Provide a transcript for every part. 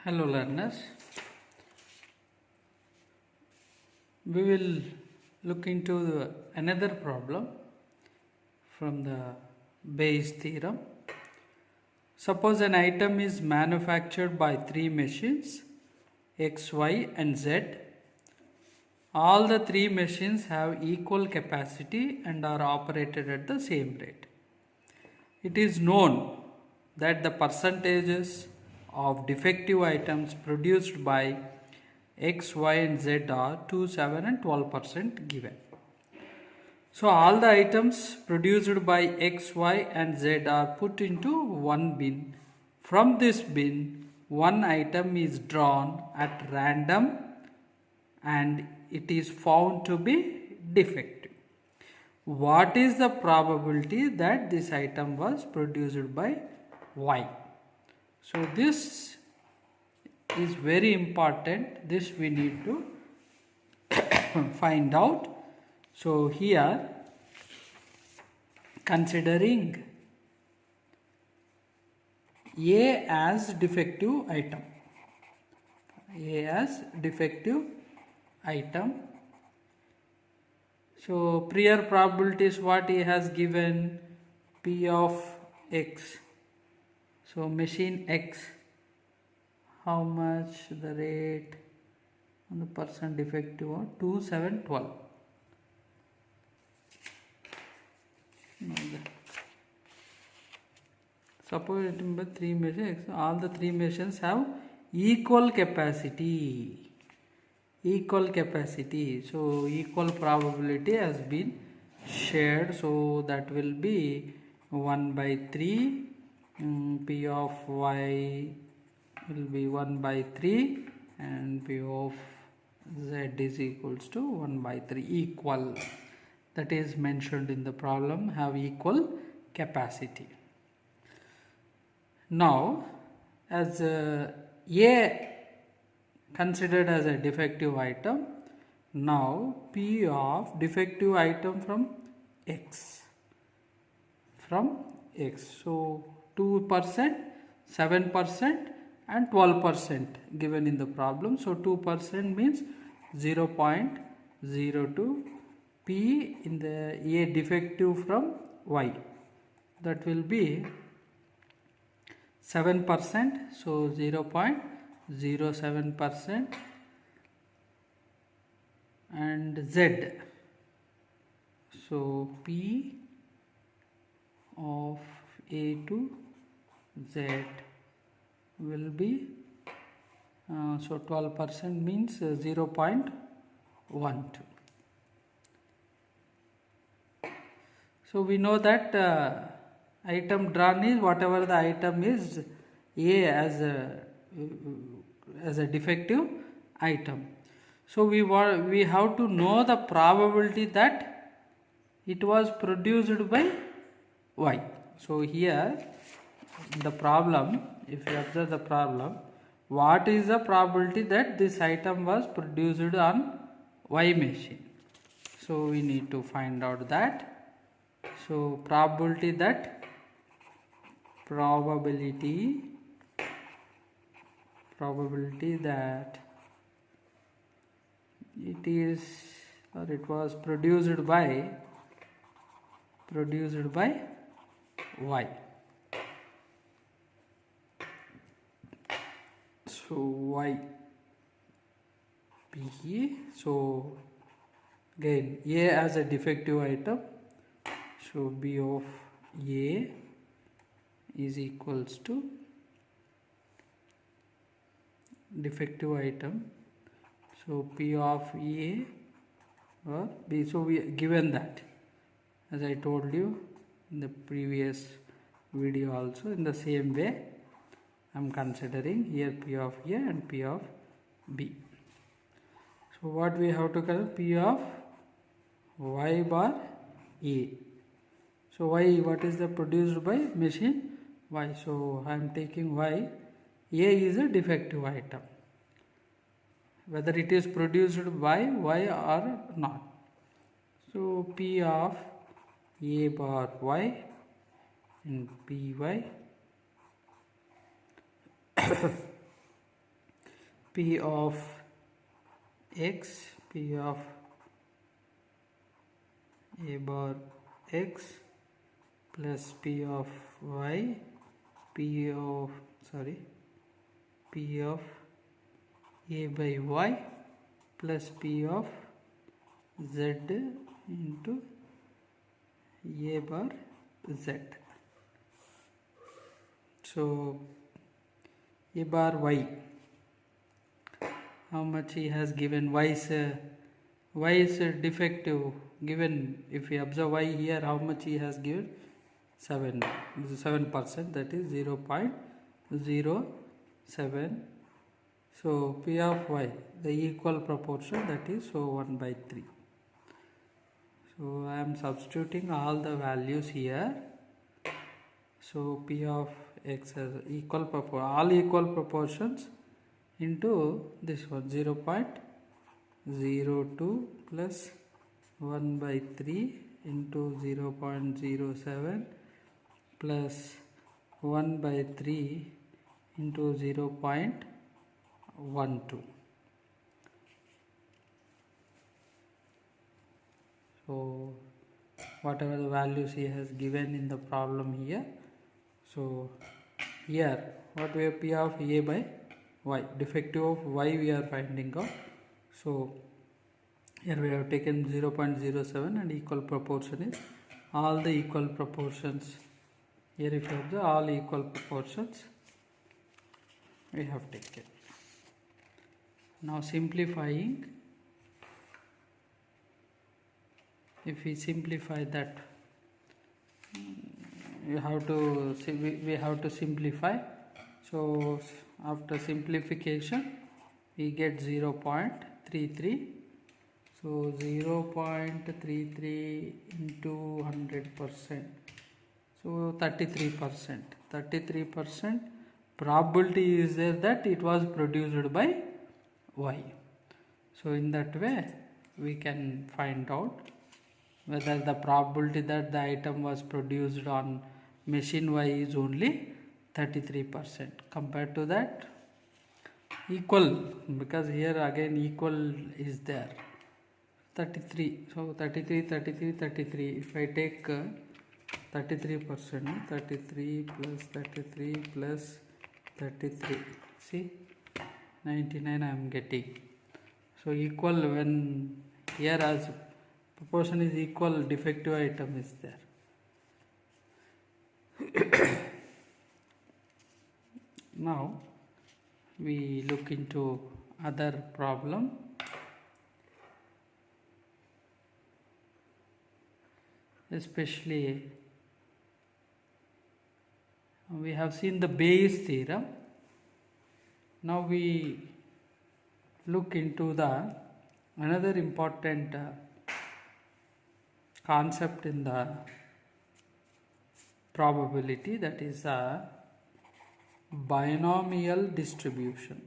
Hello learners, we will look into another problem from the Bayes theorem. Suppose an item is manufactured by three machines X, Y and Z. All the three machines have equal capacity and are operated at the same rate. It is known that the percentages of defective items produced by X, Y and Z are 2, 7 and 12% given. So all the items produced by X, Y and Z are put into one bin. From this bin, one item is drawn at random and it is found to be defective. What is the probability that this item was produced by Y? So this is very important. This we need to find out. So here, considering A as defective item, so prior probability is what he has given, P of X. So machine X, how much the rate on the percent defective, 2, 7, 12. Suppose remember three machines, all the three machines have equal capacity. So equal probability has been shared, so that will be 1 by 3. P of Y will be 1 by 3 and P of Z is equals to 1 by 3, equal. That is mentioned in the problem, have equal capacity. Now, as A considered as a defective item, now P of defective item from X. So 2%, 7% and 12% given in the problem. So 2% means 0.02. P in the A defective from Y, that will be 7%, so 0.07%, and Z, so P of A to Z will be so 12% means 0.12. So we know that item drawn is whatever the item is A as a defective item. So we have to know the probability that it was produced by Y. So here the problem, if you observe the problem, what is the probability that this item was produced on Y machine? So we need to find out that. So probability that it is or it was produced by Y. So Y P. So again A as a defective item, so B of A is equals to defective item, so P of A or B. So we given that, as I told you in the previous video also, in the same way I am considering here P of A and P of B. So what we have to call P of Y bar A. So Y, what is the produced by machine Y? So I am taking Y. A is a defective item, whether it is produced by Y or not. So P of A bar Y and Py P of x, P of a bar x plus P of y, P of a by y plus P of z into a bar z. So a bar y, how much he has given? Y is defective. Given, if we observe y here, how much he has given? 7%, that is 0.07. So P of y, the equal proportion, that is 1/3. So I am substituting all the values here. So P of x has all equal proportions into this one, 0.02 plus 1/3 into 0.07 plus 1/3 into 0.12. So whatever the values he has given in the problem here. So here what we have? P of a by y, defective of y we are finding out. So here we have taken 0.07 and equal proportion is all the equal proportions. Here if you observe, all equal proportions we have taken. Now simplifying, if we simplify that, we have to simplify. So after simplification we get 0.33. So 0.33 into 100%, so 33%. 33% probability is there that it was produced by y. So in that way we can find out whether the probability that the item was produced on machine y is only 33%. Compared to that, equal, because here again equal is there, 33. So 33, 33, 33. If I take 33%, 33 plus 33 plus 33, see 99 I am getting. So equal, when here as proportion is equal, defective item is there. Now we look into other problem. Especially we have seen the Bayes theorem. Now we look into the another important concept in the probability, that is a binomial distribution.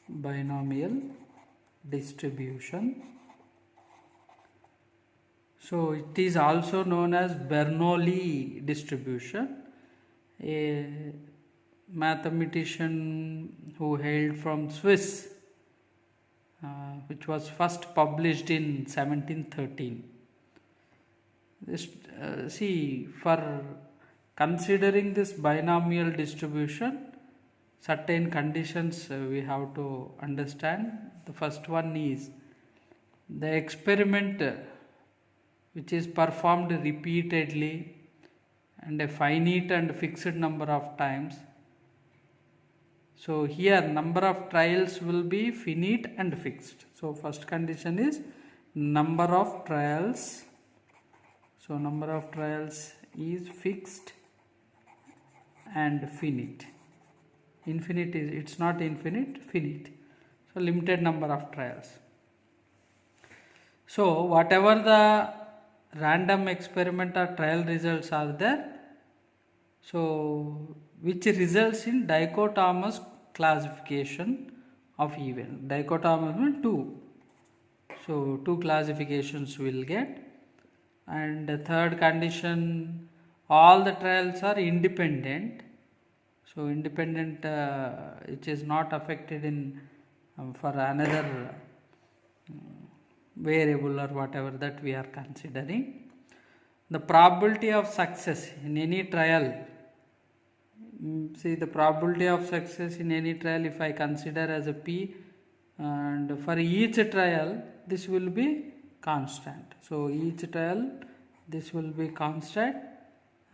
Binomial distribution. So it is also known as Bernoulli distribution. A mathematician who hailed from Swiss, which was first published in 1713. See, for considering this binomial distribution, certain conditions we have to understand. The first one is the experiment which is performed repeatedly and a finite and fixed number of times. So here number of trials will be finite and fixed. So first condition is number of trials. So number of trials is fixed and finite. Infinite is, it's not infinite, finite. So limited number of trials. So whatever the random experiment or trial results are there, so which results in dichotomous classification of event. Dichotomous means two. So two classifications will get. And the third condition, all the trials are independent. So independent which is not affected in for another variable or whatever that we are considering. The probability of success in any trial, see the probability of success in any trial, if I consider as a p, and for each trial this will be constant. So each trial this will be constant,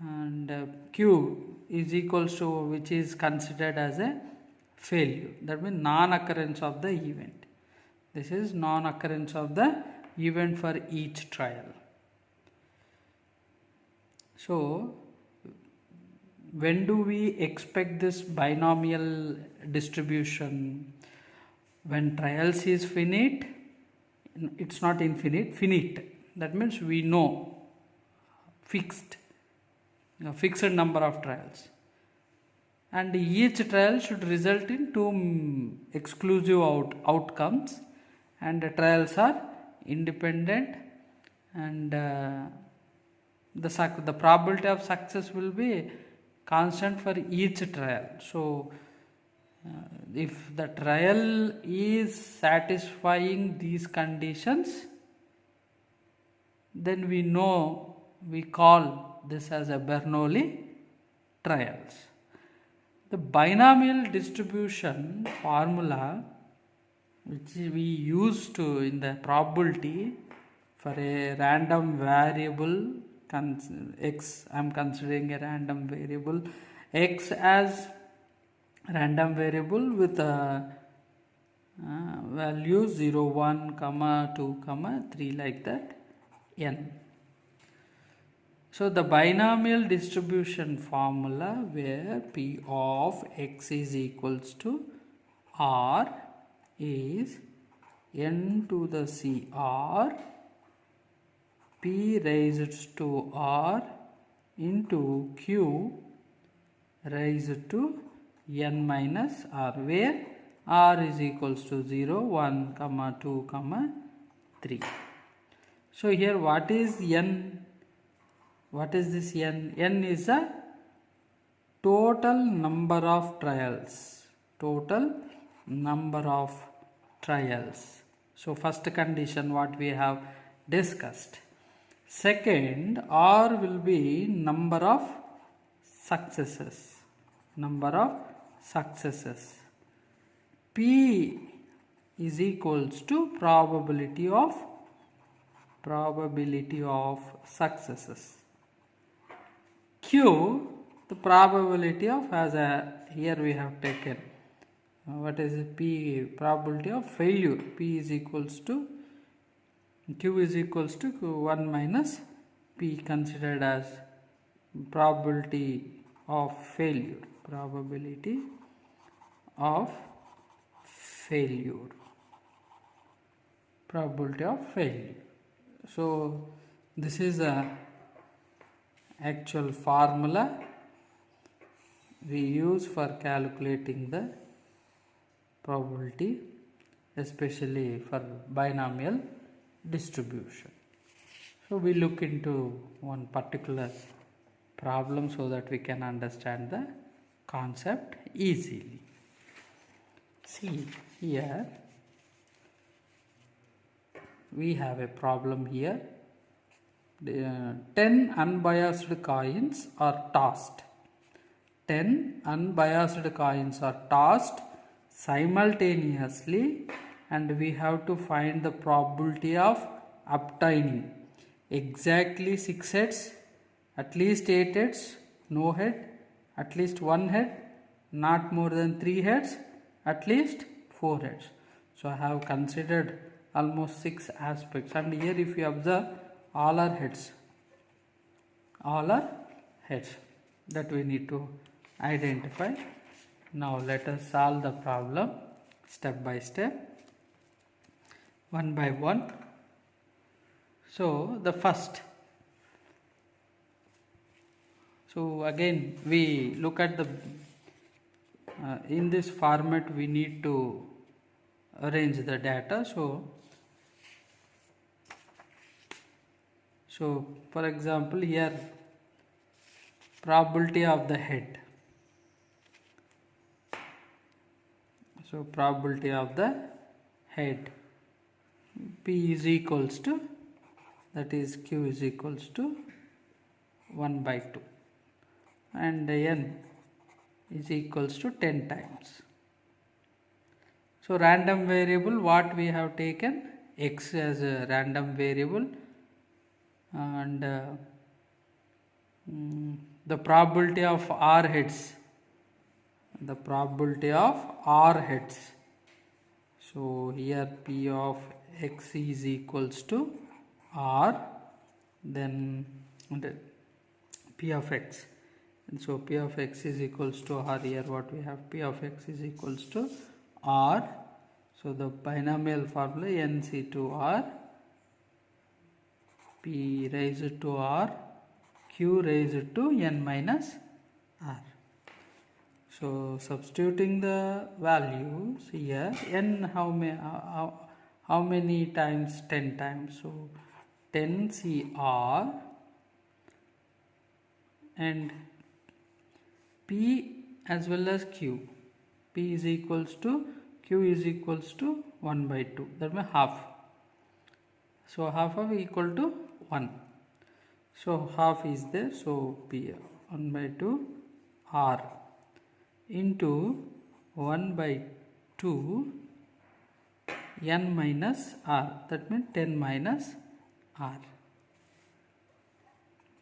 and q is equals to which is considered as a failure, that means non-occurrence of the event. This is non-occurrence of the event for each trial. So when do we expect this binomial distribution? When trials is finite, it's not infinite, finite. That means we know fixed number of trials, and each trial should result in two exclusive outcomes, and the trials are independent, and the probability of success will be constant for each trial. So if the trial is satisfying these conditions, then we call this as a Bernoulli trials. The binomial distribution formula which we use to in the probability for a random variable x, I am considering a random variable x as random variable with a value 0, 1, 2, 3 like that n. So the binomial distribution formula where p of x is equals to r is n to the cr p raised to r into q raised to n minus r, where r is equals to 0, 1, 2, 3. So here what is n? What is this n? N is a total number of trials. Total number of trials. So first condition what we have discussed. Second, r will be number of successes. Number of successes. P is equals to probability of successes. Q, the probability of, as a here we have taken what is it? P, probability of failure. P is equals to Q is equals to 1 minus P, considered as probability of failure. Probability of failure. Probability of failure. So this is a actual formula we use for calculating the probability, especially for binomial distribution. So we look into one particular problem so that we can understand the concept easily. See here we have a problem here. 10 unbiased coins are tossed. 10 unbiased coins are tossed simultaneously, and we have to find the probability of obtaining exactly 6 heads, at least 8 heads, no head, at least 1 head, not more than 3 heads, at least 4 heads. So I have considered almost 6 aspects, and here if you observe, all are heads. All are heads that we need to identify. Now let us solve the problem step by step, one by one. So the first, so again we look at the in this format we need to arrange the data. So for example here probability of the head. So probability of the head, P is equals to, that is Q is equals to 1 by 2, and N is equals to 10 times. So random variable, what we have taken, X as a random variable, and the probability of R heads, so here P of X is equals to R, then P of X, and so P of X is equals to R. Here what we have, P of X is equals to R. So the binomial formula NC2R, P raised to R, Q raised to N minus R. So substituting the values here, N how many times? 10 times. So 10 CR and P as well as Q. P is equals to, Q is equals to 1 by 2, that means half. So half of equal to 1. So half is there, so P 1 by 2 R into 1 by 2 N minus R, that means 10 minus R.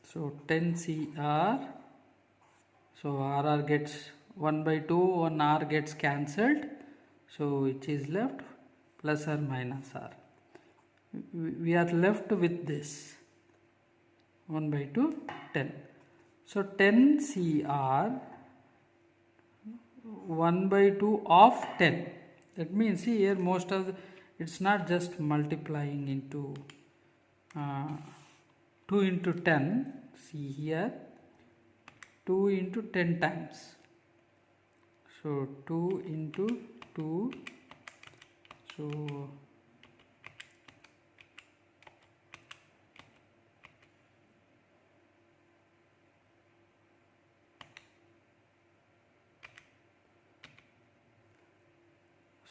So 10 CR, so RR gets 1 by 2, 1 R gets cancelled, so it is left plus or minus R. We are left with this 1 by 2, 10. So 10 CR 1 by 2 of 10. That means here most of the, it's not just multiplying into 2 into 10. See here 2 into 10 times. So 2 into 2.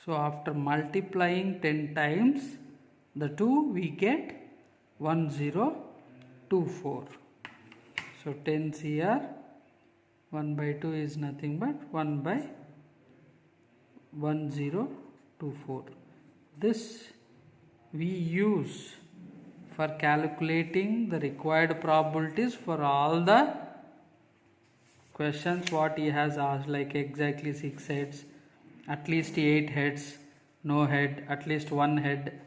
So after multiplying 10 times the 2, we get 1024. So 10 CR 1 by 2 is nothing but 1 by 1024. This we use for calculating the required probabilities for all the questions what he has asked, like exactly 6 heads, at least 8 heads, no head, at least 1 head,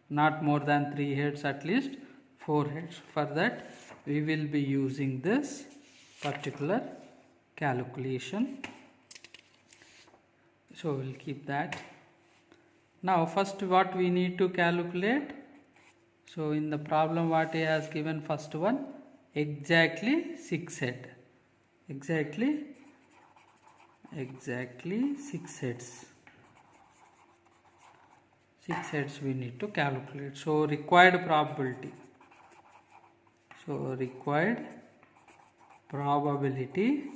not more than 3 heads, at least 4 heads. For that we will be using this particular calculation. So we'll keep that. Now first what we need to calculate. So in the problem what he has given, first one, exactly 6 head. Exactly 6 heads. 6 heads we need to calculate. So required probability. So required probability.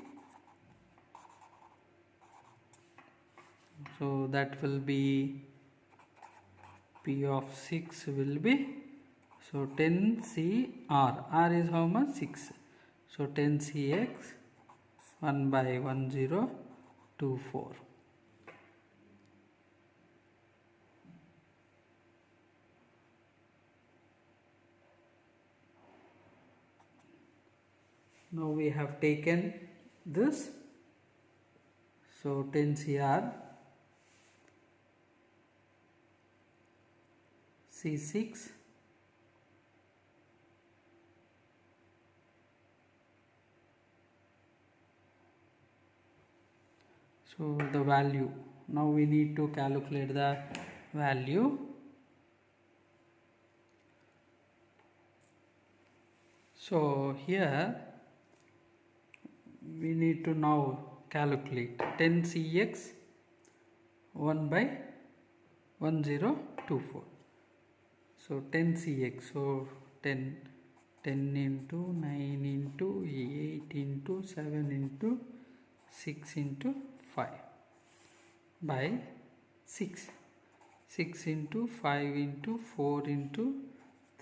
So that will be P of 6 will be, so 10 CR. R is how much? 6. So 10 CX 1 by 1024. Now we have taken this. So 10 CR C6 so the value, now we need to calculate the value. So here we need to now calculate 10 CX 1 by 1024. So 10 CX, so 10 into 9 into 8 into 7 into 6 into 5 by 6. 6 into 5 into 4 into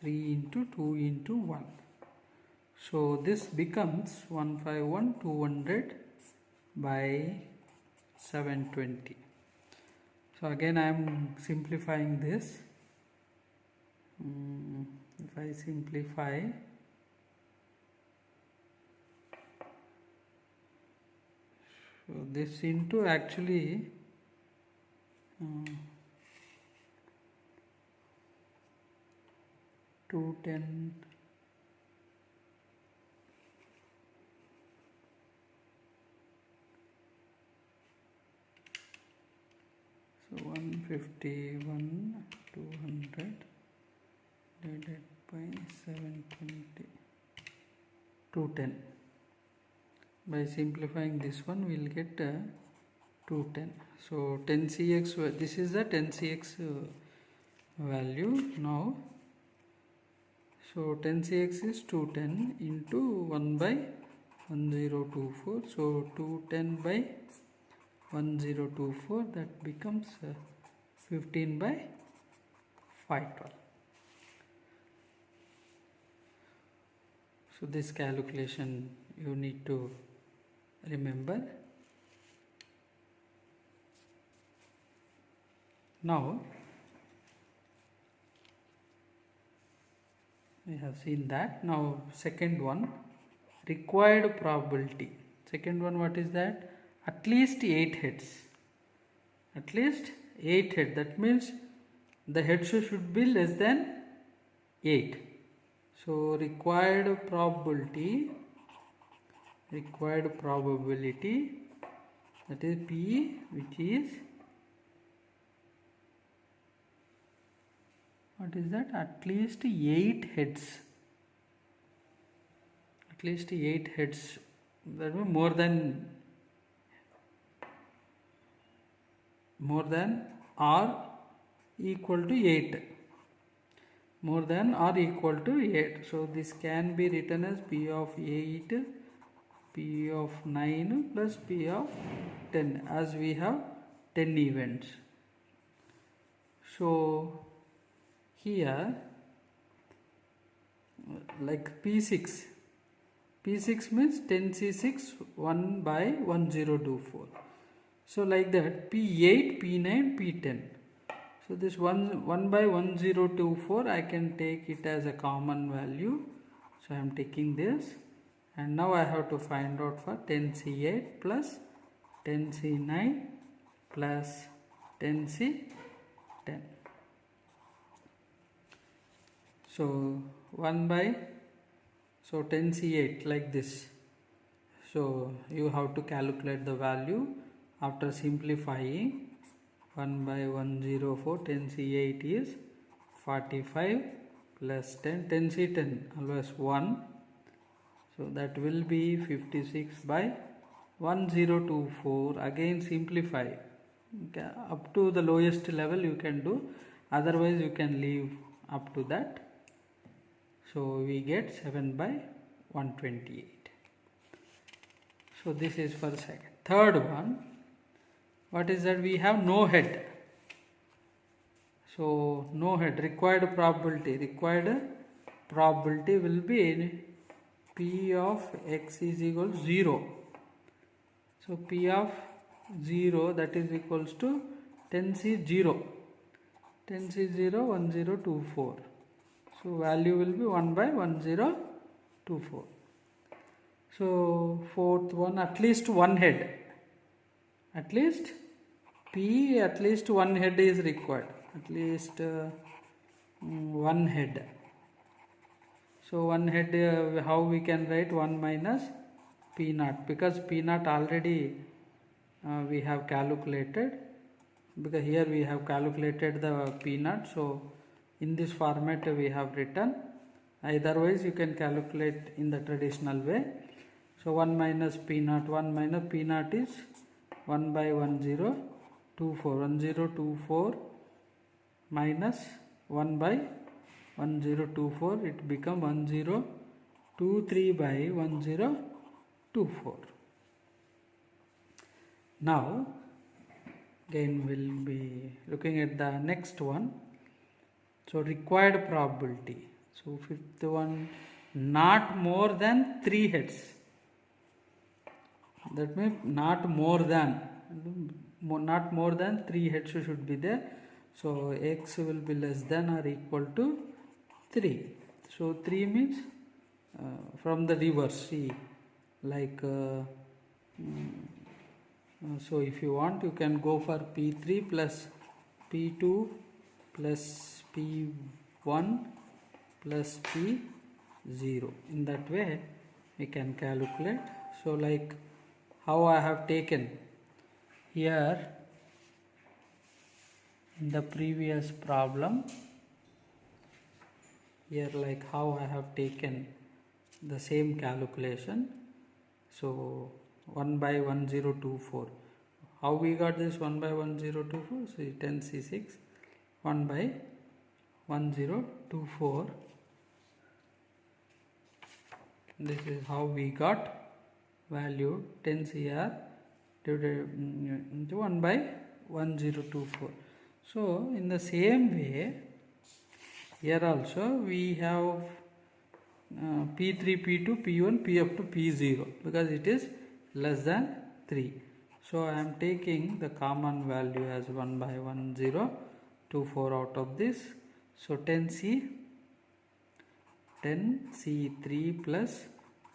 3 into 2 into 1. So this becomes 151 200 by 720. So again I am simplifying this. If I simplify, so this into actually 210 so 151 200 divided by 720 210. By simplifying this one we will get 210. So 10cx, this is the 10cx value now. So 10cx is 210 into 1 by 1024. So 210 by 1024, that becomes 15 by 512. So this calculation you need to remember. Now we have seen that. Now second one, required probability. Second one, what is that? At least 8 heads. At least 8 heads. That means the heads should be less than 8. So required probability, that is P, which is, what is that? At least 8 heads. At least 8 heads. That means more than or equal to 8. More than or equal to 8. So this can be written as P of 8, P of 9 plus P of 10, as we have 10 events. So here, like P6 means 10C6 1 by 1024. So like that, P8, P9, P10. So this 1 by 1024, I can take it as a common value. So I am taking this, and now I have to find out for 10C8 plus 10C9 plus 10C10. So 10C8 like this. So you have to calculate the value after simplifying. 1 by 104, 10C8 is 45 plus 10, 10C10 always 1. So that will be 56 by 1024. Again simplify. Okay, up to the lowest level you can do, otherwise you can leave up to that. So we get 7 by 128. So this is for second. Third one, what is that? We have no head. So no head, required probability will be P of x is equal to 0. So P of 0, that is equals to 10C0, 1024. So value will be 1 by 1024. So fourth one, at least one head. At least P, at least one head is required. At least one head. So one head, how we can write? 1 minus P naught, because P naught already we have calculated, because here we have calculated the P naught. So in this format we have written. Otherwise you can calculate in the traditional way. So 1 minus P naught, 1 minus P naught is 1 by 1024, 1024 minus 1 by 1024, it become 1023 by 1024. Now Again we'll be looking at the next one. So required probability. So fifth one, not more than 3 heads. That means not more than 3 heads should be there. So x will be less than or equal to 3. So 3 means from the reverse, see, like so if you want, you can go for P3 plus P2 plus P1 plus P0. In that way we can calculate. So like how I have taken here in the previous problem, here like how I have taken the same calculation. So 1 by 1024. How we got this 1 by 1024? So 10C6 1 by 1024. This is how we got value 10CR divided into 1 by 1024. So in the same way, here also we have P3, P2, P1, P up to P0 because it is less than 3. So I am taking the common value as 1 by 1024 out of this. So 10C3 plus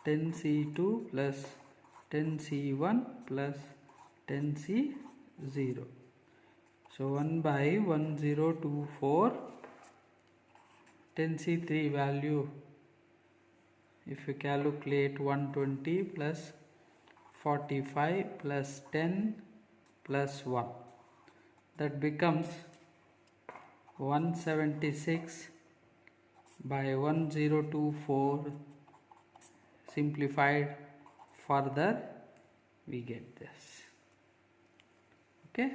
10C2 plus 10C1 plus 10C0. So 1 by 1024, 10C3 value, if you calculate 120 plus 45 plus 10 plus 1, that becomes 176 by 1024. Simplified further we get this. Okay,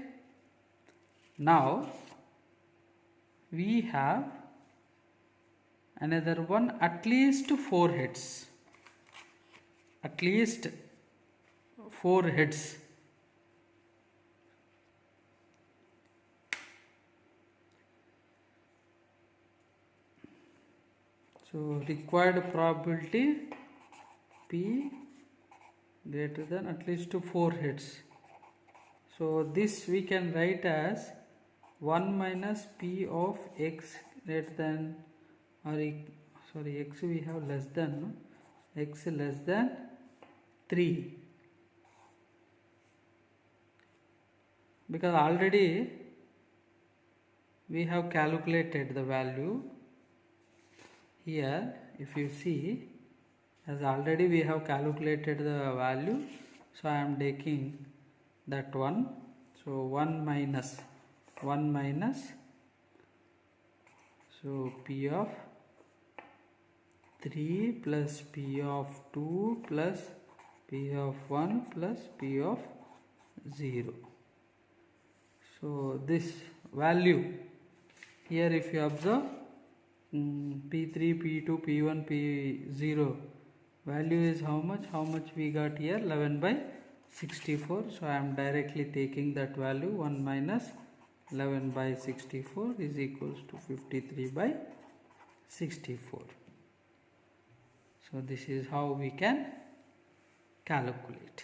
now we have another one, at least 4 heads. At least 4 heads. So required probability P greater than at least 4 heads. So this we can write as 1 minus P of x greater than or x we have less than, no? X less than 3, because already we have calculated the value here. If you see, as already we have calculated the value, so I am taking that one. So 1 minus so P of 3 plus P of 2 plus P of 1 plus P of 0. So this value here, if you observe, P3, P2, P1, P0 value is how much? How much we got here? 11 by 64. So I am directly taking that value. 1 minus 11 by 64 is equals to 53 by 64. So this is how we can calculate.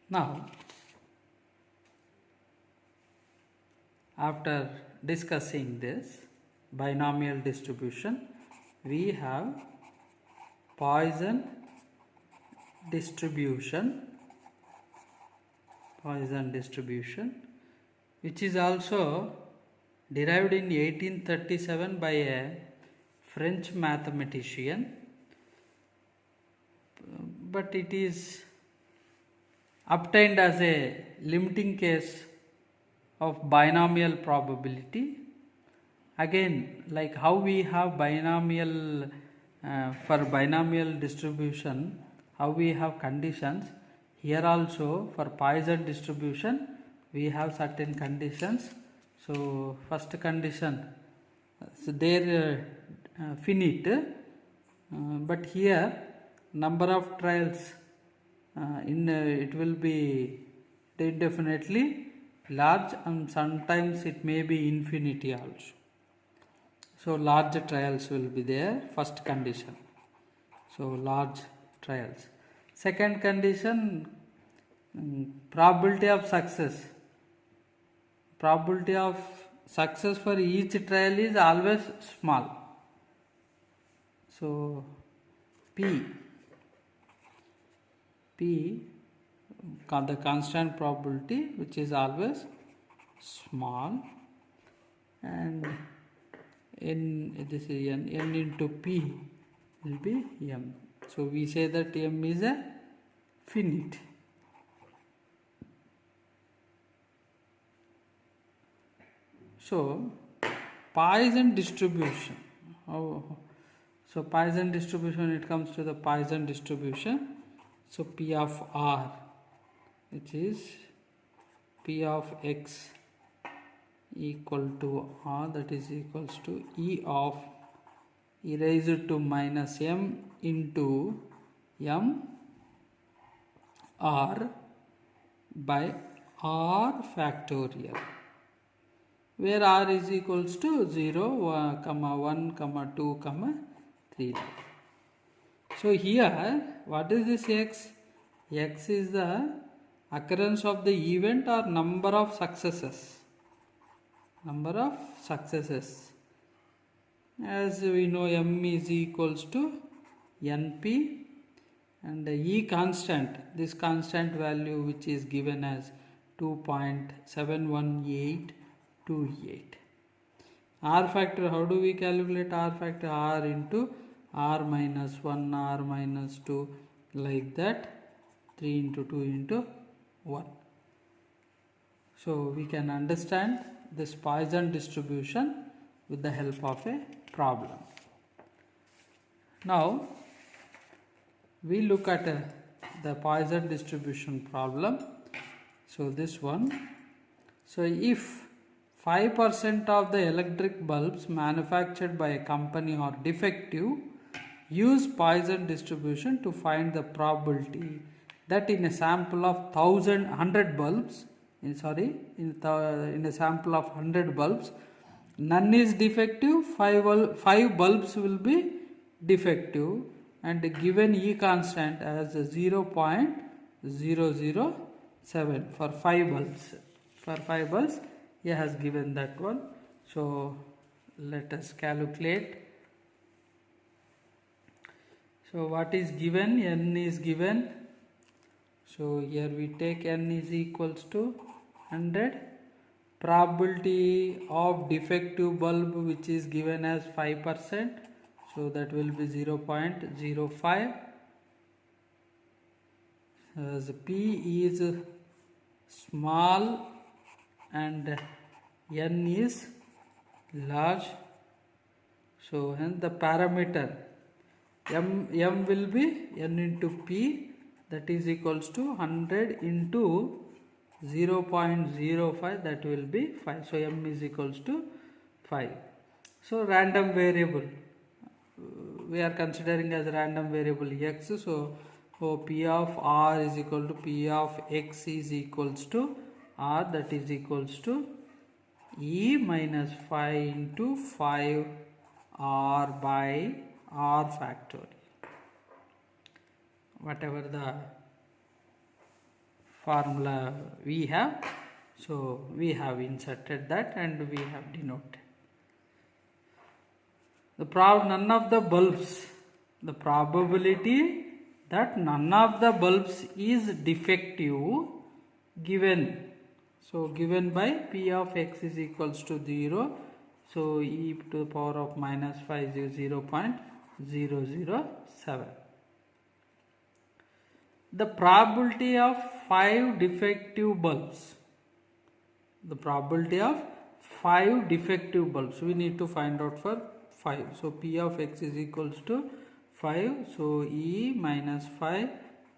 Now, after discussing this binomial distribution, we have Poisson distribution, which is also derived in 1837 by a French mathematician, but it is obtained as a limiting case of binomial probability. Again, like how we have binomial for binomial distribution, how we have conditions, here also for Poisson distribution we have certain conditions. So first condition, so there finite, but here number of trials it will be indefinitely large, and sometimes it may be infinity also. So large trials will be there, first condition. So large trials. Second condition, probability of success. Probability of success for each trial is always small. So P, the constant probability, which is always small, and n, this is n into P will be m. So we say that m is a finite. So Poisson distribution. So Poisson distribution, it comes to the Poisson distribution. So P of R, which is P of x equal to R, that is equals to E of e raised to minus m into m R by R factorial, where R is equals to 0, 1, 2, 3. So here, what is this x? X is the occurrence of the event or number of successes. Number of successes. As we know, m is equals to np, and E constant, this constant value which is given as 2.71828. R factor, how do we calculate R factor? R into R minus 1, R minus 2, like that, 3 into 2 into 1. So we can understand this Poisson distribution with the help of a problem. Now we look at the Poisson distribution problem. So this one. So if 5% of the electric bulbs manufactured by a company are defective, use Poisson distribution to find the probability that in a sample of 100 bulbs, in a sample of 100 bulbs, none is defective, 5 bulbs will be defective, and given E constant as 0.007 for 5 bulbs. For 5 bulbs, he has given that one. So let us calculate. So what is given? N is given. So here we take n is equals to 100. Probability of defective bulb, which is given as 5%. So that will be 0.05. As P is small and n is large. So hence the parameter m will be n into P, that is equals to 100 into 0.05, that will be 5. So m is equals to 5. So random variable, we are considering as random variable x. So P of R is equal to P of x is equals to R, that is equals to E minus 5 into 5 R by R factorial. Whatever the formula we have, so we have inserted that and we have denoted. None of the bulbs, the probability that none of the bulbs is defective given. So given by P of x is equals to 0. So e to the power of minus 5 is 0.007. The probability of 5 defective bulbs. The probability of 5 defective bulbs, we need to find out for 5. So P of x is equals to 5. So E minus 5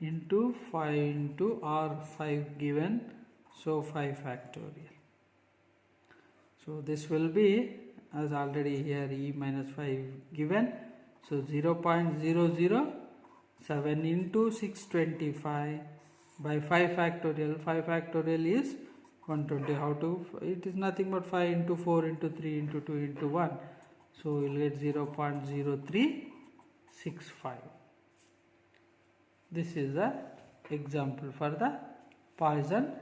into 5 into R 5 given. So 5 factorial. So this will be, as already here, E minus 5 given. So 0.00 7 into 625 by 5 factorial. 5 factorial is 120. How to? It is nothing but 5 into 4 into 3 into 2 into 1. So we will get 0.0365. This is the example for the Poisson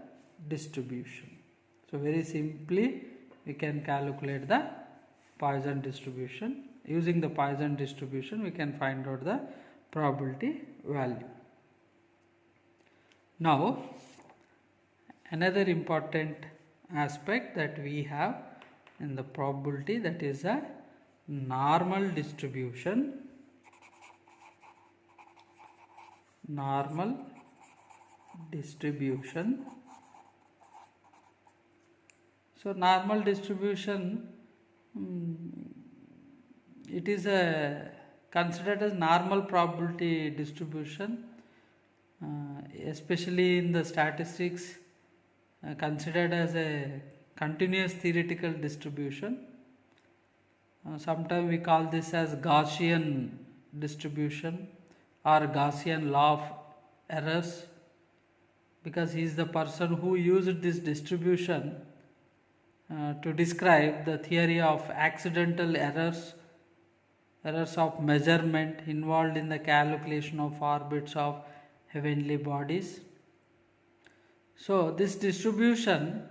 distribution. So very simply we can calculate the Poisson distribution. Using the Poisson distribution we can find out the probability value. Now another important aspect that we have in the probability, that is a normal distribution. Normal distribution. So normal distribution, it is considered as normal probability distribution, especially in the statistics, considered as a continuous theoretical distribution. Sometimes we call this as Gaussian distribution or Gaussian law of errors, because he is the person who used this distribution to describe the theory of accidental errors of measurement involved in the calculation of orbits of heavenly bodies. So this distribution,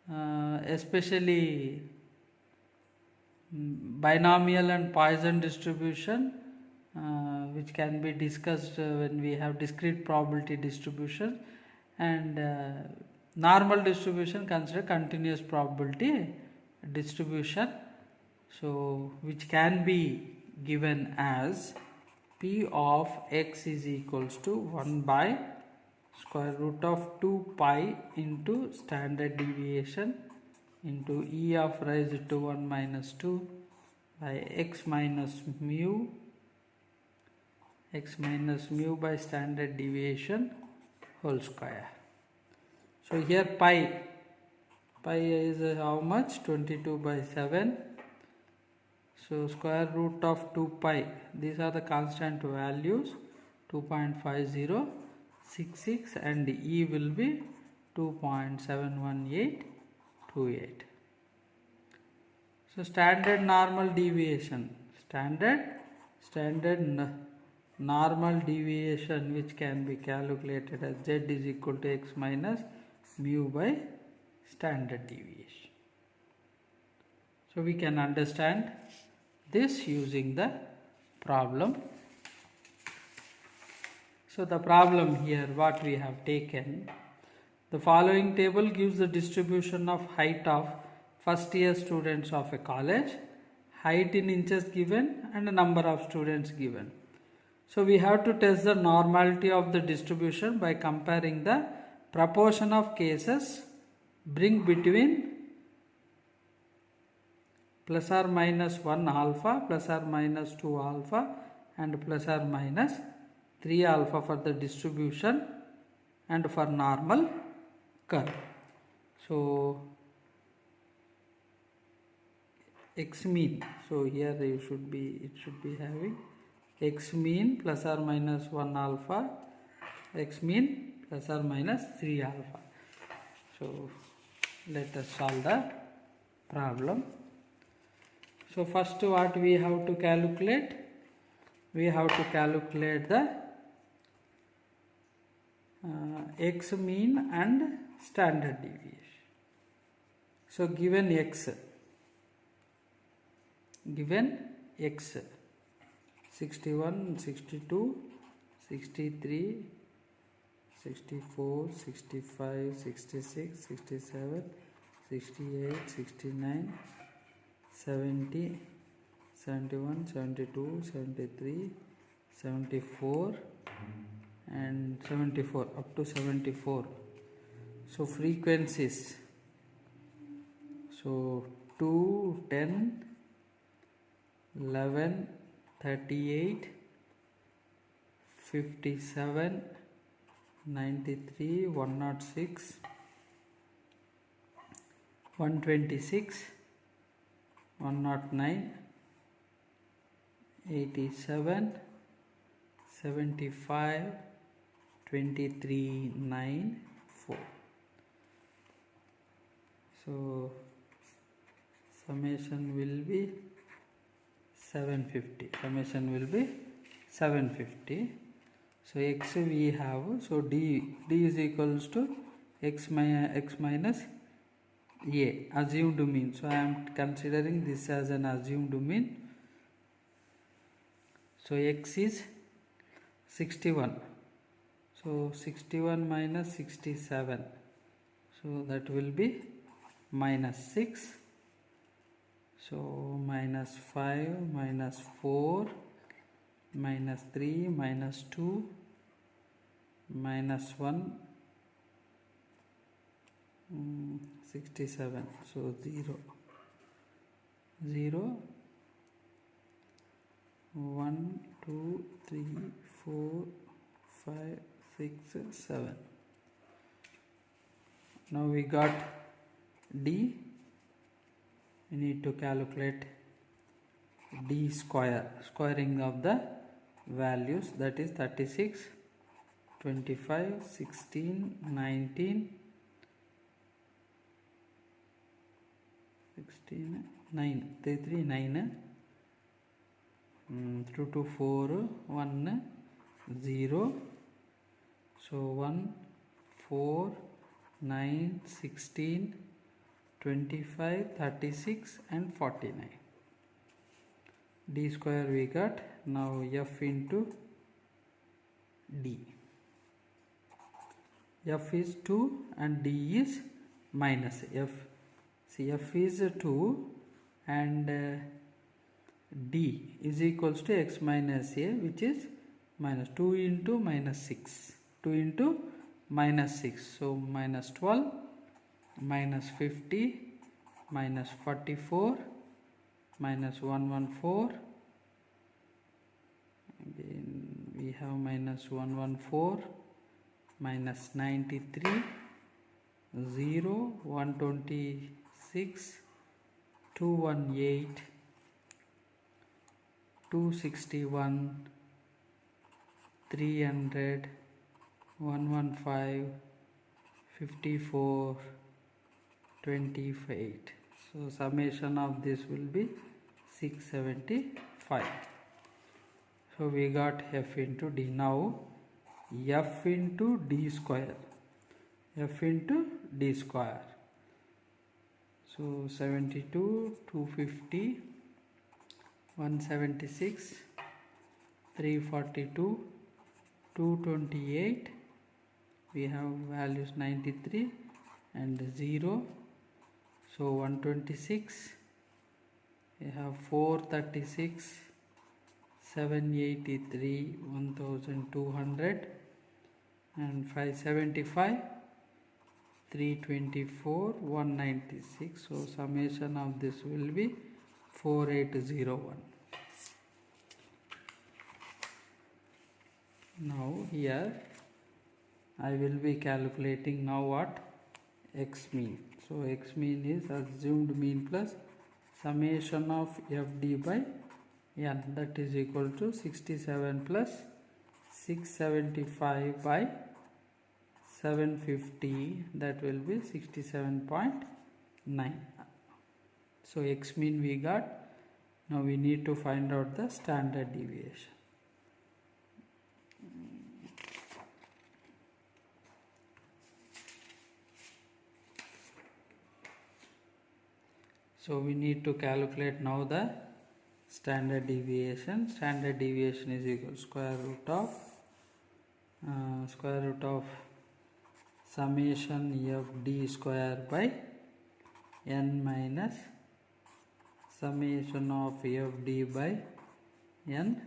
especially binomial and Poisson distribution, which can be discussed when we have discrete probability distribution, and normal distribution considered continuous probability distribution. So which can be given as P of x is equals to 1 by square root of 2 pi into standard deviation into e of raised to 1 minus 2 by x minus mu by standard deviation whole square. So here pi is how much? 22 by 7. So square root of 2 pi, these are the constant values, 2.5066, and e will be 2.71828. So standard normal deviation, normal deviation, which can be calculated as z is equal to x minus mu by standard deviation. So we can understand this using the problem. So the problem here, what we have taken, the following table gives the distribution of height of first year students of a college, height in inches given and the number of students given. So we have to test the normality of the distribution by comparing the proportion of cases bring between plus or minus 1 alpha, plus or minus 2 alpha, and plus or minus 3 alpha for the distribution and for normal curve. So x mean, so here it should be having x mean plus or minus 1 alpha, x mean plus or minus 3 alpha. So let us solve the problem. So first what we have to calculate? We have to calculate the x mean and standard deviation. So given x 61, 62, 63, 64, 65, 66, 67, 68, 69, 70, 71, 72, 73, 74 and 74, up to 74. So frequencies, so 2, 10, 11, 38, 57, 93, 106, 126, 109, 87, 75 2394. So summation will be 750. Summation will be 750. So x we have, so d is equals to x minus a, assumed mean. So I am considering this as an assumed mean. So x is 61. So 61 minus 67. So that will be minus 6. So minus 5, minus 4, minus 3, minus 2, minus 1, 67. So 0, 0, 1, 2, 3, 4, 5, 6, 7. Now we got d. We need to calculate d square, squaring of the values, that is 36, 25, 16, 19, 16, 9, 3, 3, 9, 2, 2, 4, 1, 0. So 1, 4, 9, 16, 25, 36 and 49. D square we got. Now f into d. F is 2 and d is minus f. See, f is 2 and d is equals to x minus a, which is minus 2 into minus 6. 2 into minus 6. So minus 12, minus 50, minus 44, minus 114. Again we have minus 114, minus 93, 0, 126, 218, 261, 300, 115, 54, 28. So summation of this will be 675. So we got f into d. Now f into d square. F into d square. So 72, 250, 176, 342, 228. We have values 93 and 0. So 126. We have 436, 783, 1200 and 575, 324, 196. So summation of this will be 4801. Now here I will be calculating now what? X mean. So x mean is assumed mean plus summation of fd by n, that is equal to 67 plus 675 by 750, that will be 67.9. So x mean we got. Now we need to find out the standard deviation. So we need to calculate now the standard deviation. Standard deviation is equal to square root of summation fd square by n minus summation of fd by n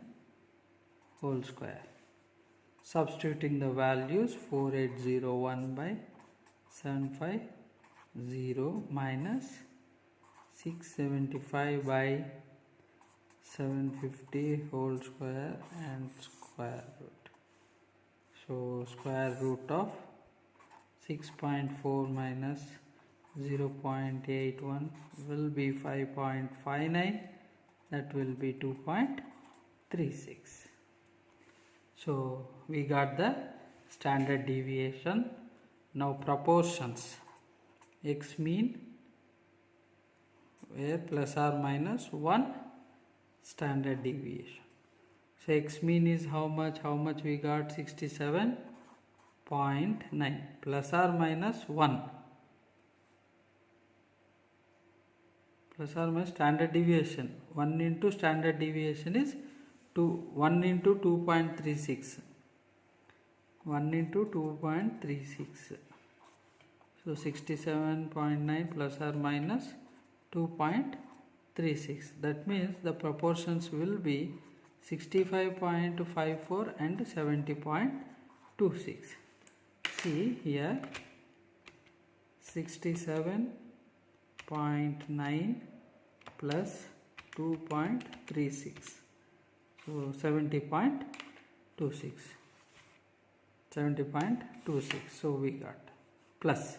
whole square. Substituting the values, 4801 by 750 minus 675 by 750 whole square and square root. So square root of 6.4 minus 0.81 will be 5.59, that will be 2.36. So we got the standard deviation. Now proportions, x mean where plus or minus 1 standard deviation. So x mean is how much? We got 67.9 plus or minus 1. Plus or minus standard deviation. 1 into standard deviation is 1 into 2.36. 1 into 2.36. So 67.9 plus or minus 2.36. That means the proportions will be 65.54 and 70.26. See here, 67.9 plus 2.36. So 70.26. 70.26. So we got plus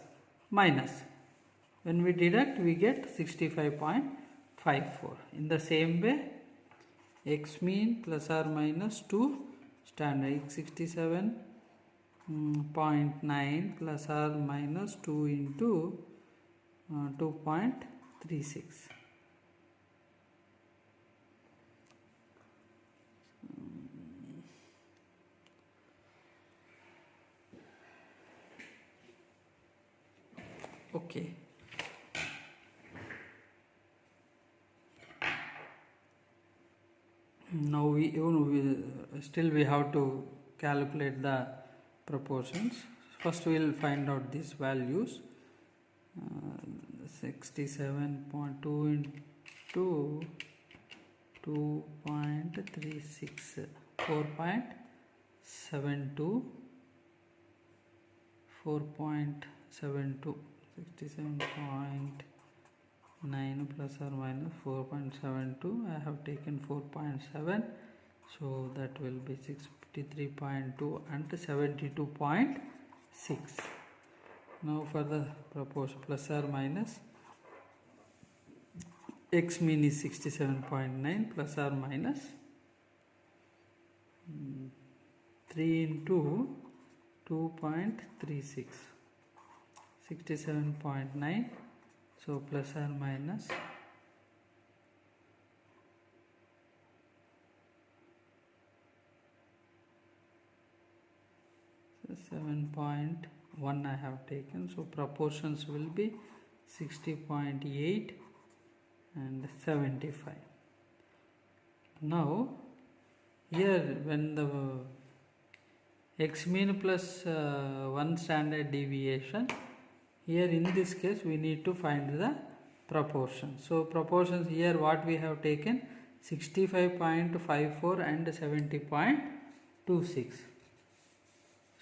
minus. When we deduct, we get 65.54. In the same way, x mean plus or minus 2 standard, 67.9 plus or minus 2 into 2.36. Okay. Now we still have to calculate the proportions. First we will find out these values. 67.2 into 2.36, 4.72, 4.72, 67.9 plus or minus 4.72. I have taken 4.7, so that will be 63.2 and 72.6. Now for the proportion plus or minus, x mean is 67.9 plus or minus 3 into 2.36, 67.9. So plus or minus 7.1 I have taken. So proportions will be 60.8 and 75. Now here when the x mean plus 1 standard deviation, here in this case we need to find the proportion. So proportions here what we have taken, 65.54 and 70.26.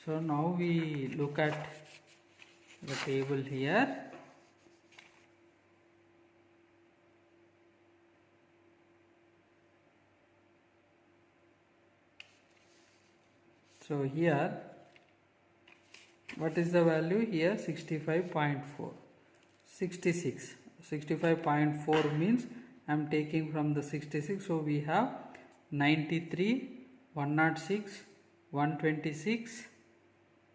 So now we look at the table here. So here what is the value here? 65.4, 66. 65.4 means I am taking from the 66. So we have 93, 106, 126,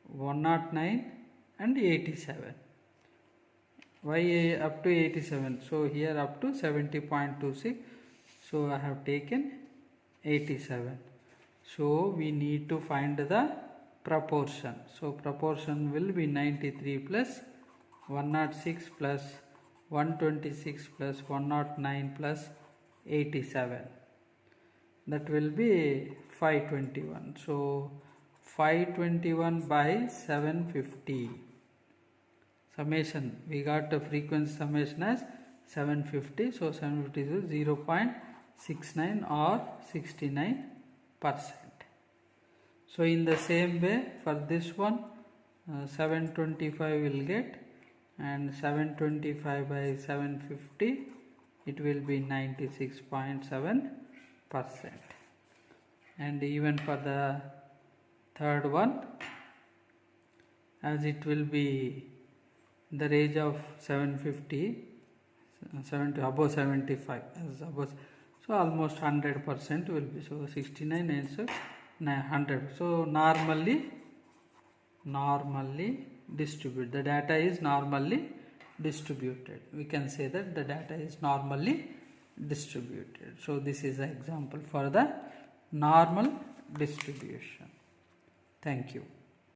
109 and 87. Why up to 87? So here up to 70.26. So I have taken 87. So we need to find the proportion. So proportion will be 93 plus 106 plus 126 plus 109 plus 87. That will be 521. So 521 by 750. Summation, we got the frequency summation as 750. So 750 is 0.69 or 69%. So in the same way for this one, 725 will get, and 725 by 750, it will be 96.7%. And even for the third one, as it will be the range of 750, 70 above 75, as above, so almost 100% will be. So 69 answer 100. So normally distributed. The data is normally distributed. We can say that the data is normally distributed. So this is an example for the normal distribution. Thank you.